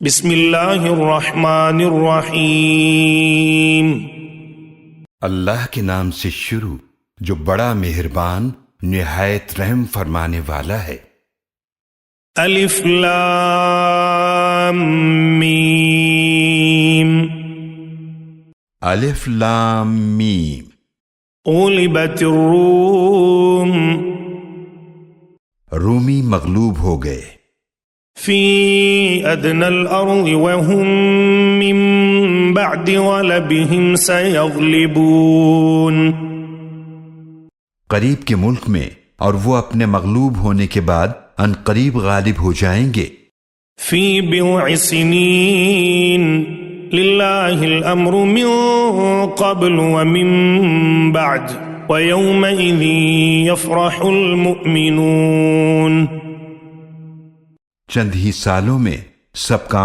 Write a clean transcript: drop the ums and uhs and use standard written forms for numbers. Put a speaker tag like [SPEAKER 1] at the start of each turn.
[SPEAKER 1] بسم اللہ الرحمن الرحیم۔
[SPEAKER 2] اللہ کے نام سے شروع جو بڑا مہربان نہایت رحم فرمانے والا ہے۔
[SPEAKER 1] الف لام میم۔
[SPEAKER 2] الف لام میم۔
[SPEAKER 1] غلبت الروم۔
[SPEAKER 2] رومی مغلوب ہو گئے۔
[SPEAKER 1] فی ادنى الارض وهم من بعد غلبهم سيغلبون۔
[SPEAKER 2] قریب کے ملک میں اور وہ اپنے مغلوب ہونے کے بعد ان قریب غالب ہو جائیں گے۔
[SPEAKER 1] فی بضع سنین للہ الامر من قبل ومن بعد ویومئذ یفرح المؤمنون۔
[SPEAKER 2] چند ہی سالوں میں سب کام